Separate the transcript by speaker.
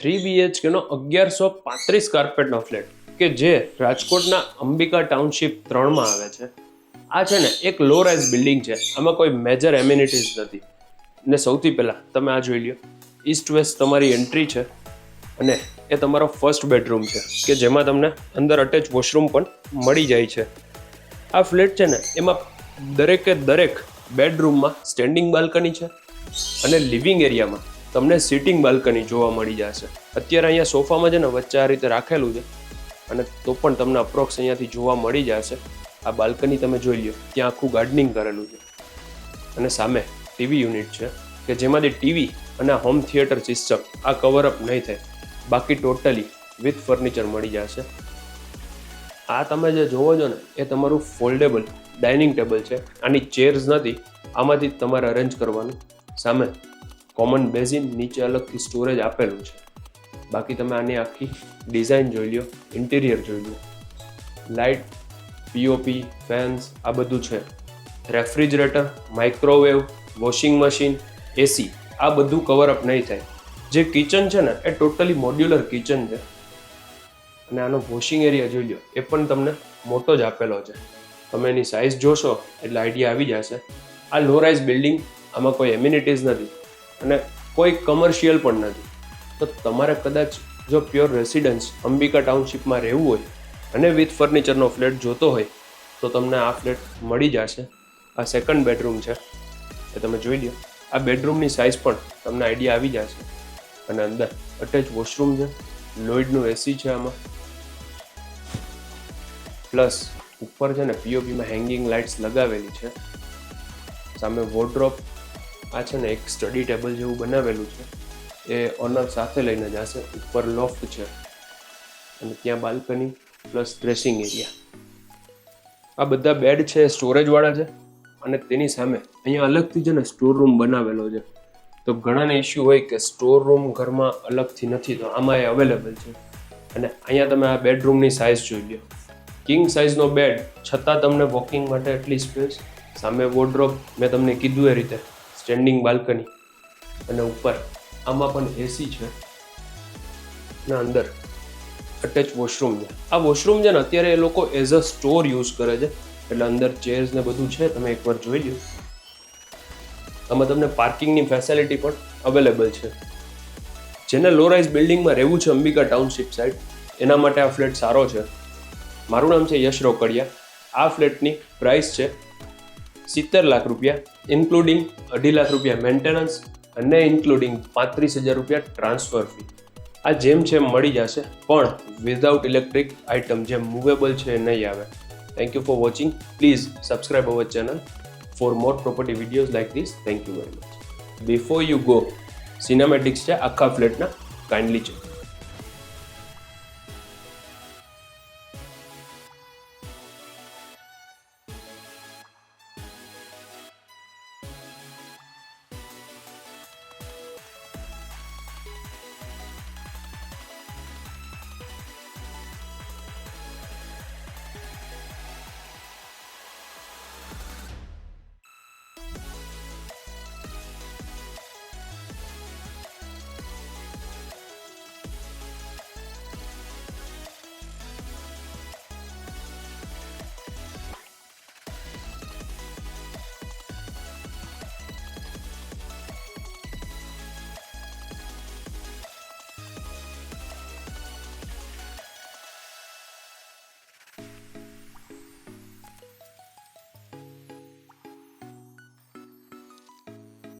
Speaker 1: 3 BHK નો 1135 કાર્પેટનો flat કે જે રાજકોટના અંબિકા ટાઉનશીપ 3માં આવે છે. આ છે ને એક લો રાઇઝ બિલ્ડિંગ છે. આમાં કોઈ મેજર એમ્યુનિટીઝ નથી. ને સૌથી પહેલાં તમે આ જોઈ લ્યો, ઈસ્ટ વેસ્ટ તમારી એન્ટ્રી છે અને એ તમારો ફર્સ્ટ બેડરૂમ છે કે જેમાં તમને અંદર અટેચ વોશરૂમ પણ મળી જાય છે. આ ફ્લેટ છે ને એમાં દરેકે દરેક બેડરૂમમાં સ્ટેન્ડિંગ બાલ્કની છે અને લિવિંગ એરિયામાં તમને સિટિંગ બાલ્કની જોવા મળી જશે. અત્યારે અહીંયા સોફામાં છે ને વચ્ચે આ રીતે રાખેલું છે અને તો પણ તમને અપ્રોક્સ અહીંયાથી જોવા મળી જશે. આ બાલ્કની તમે જોઈ લ્યો, ત્યાં આખું ગાર્ડનિંગ કરેલું છે અને સામે ટીવી યુનિટ છે કે જેમાંથી ટીવી અને હોમ થિયેટર સિસ્ટમ આ કવરઅપ નહીં થાય, બાકી ટોટલી વિથ ફર્નિચર મળી જશે. આ તમે જે જોવો છો ને એ તમારું ફોલ્ડેબલ ડાઇનિંગ ટેબલ છે. આની ચેર્સ નથી, આમાંથી જ તમારે અરેન્જ કરવાનું. સામે કોમન બેઝિન, નીચે અલગથી સ્ટોરેજ આપેલું છે. બાકી તમે આની આખી ડિઝાઇન જોઈ લ્યો, ઇન્ટિરિયર જોઈ લ્યો, લાઇટ, પીઓપી, ફેન્સ આ બધું છે. રેફ્રિજરેટર, માઇક્રોવેવ, વોશિંગ મશીન, એસી આ બધું કવરઅપ નહીં થાય. જે કિચન છે ને એ ટોટલી મોડ્યુલર કિચન છે અને આનો વોશિંગ એરિયા જોઈ લો, એ પણ તમને મોટો જ આપેલો છે. તમે એની સાઇઝ જોશો એટલે આઈડિયા આવી જશે. આ લો રાઇઝ બિલ્ડિંગ, આમાં કોઈ એમ્યુનિટીઝ નથી અને કોઈ કમર્શિયલ પણ નથી. તો તમારે કદાચ જો પ્યોર રેસિડન્સ અંબિકા ટાઉનશીપમાં રહેવું હોય અને વિથ ફર્નિચરનો ફ્લેટ જોતો હોય તો તમને આ ફ્લેટ મળી જશે. આ સેકન્ડ બેડરૂમ છે એ તમે જોઈ લો. આ બેડરૂમની સાઇઝ પણ તમને આઈડિયા આવી જશે અને અંદર અટેચ વોશરૂમ છે, લોઇડનું એસી છે આમાં, પ્લસ ઉપર છે ને પીઓપીમાં હેંગિંગ લાઇટ્સ લગાવેલી છે. સામે વોર્ડરોબ, આ છે ને એક સ્ટડી ટેબલ જેવું બનાવેલું છે, એ ઓનર સાથે લઈને જશે. ઉપર લોફ્ટ છે અને ત્યાં બાલ્કની પ્લસ ડ્રેસિંગ એરિયા. આ બધા બેડ છે સ્ટોરેજવાળા છે અને તેની સામે અહીંયા અલગથી છે ને સ્ટોર રૂમ બનાવેલો છે. તો ઘણાને ઇશ્યુ હોય કે સ્ટોર રૂમ ઘરમાં અલગથી નથી, તો આમાં એ અવેલેબલ છે. અને અહીંયા તમે આ બેડરૂમની સાઇઝ જોઈ લો, કિંગ સાઇઝનો બેડ છતાં તમને વોકિંગ માટે એટલી સ્પેસ. સામે વોર્ડરોબ, મેં તમને કીધું એ રીતે સ્ટેન્ડિંગ બાલ્કની અને ઉપર આમાં પણ એસી છે અને અંદર અટેચ વોશરૂમ છે. આ વોશરૂમ છે ને અત્યારે એ લોકો એઝ અ સ્ટોર યુઝ કરે છે, એટલે અંદર ચેર્સ ને બધું છે, તમે એકવાર જોઈ લો. આમાં તમને પાર્કિંગની ફેસિલિટી પણ અવેલેબલ છે. જેને લો રાઇઝ બિલ્ડિંગમાં રહેવું છે અંબિકા ટાઉનશીપ સાઇડ, એના માટે આ ફ્લેટ સારો છે. મારું નામ છે યશ રોકડિયા. આ ફ્લેટની પ્રાઇસ છે 70 લાખ રૂપિયા, ઇન્ક્લુડિંગ 2.5 લાખ રૂપિયા મેન્ટેનન્સ અને ઇન્ક્લુડિંગ 35,000 રૂપિયા ટ્રાન્સફર ફી. આ જેમ છે એમ મળી જશે, પણ વિધાઉટ ઇલેક્ટ્રિક આઇટમ જે મૂવેબલ છે એ નહીં આવે. Thank you for watching. Please subscribe our channel for more property videos like this. Thank you very much. Before you go, cinematics છે આખા ફ્લેટના, કાઇન્ડલી ચેક.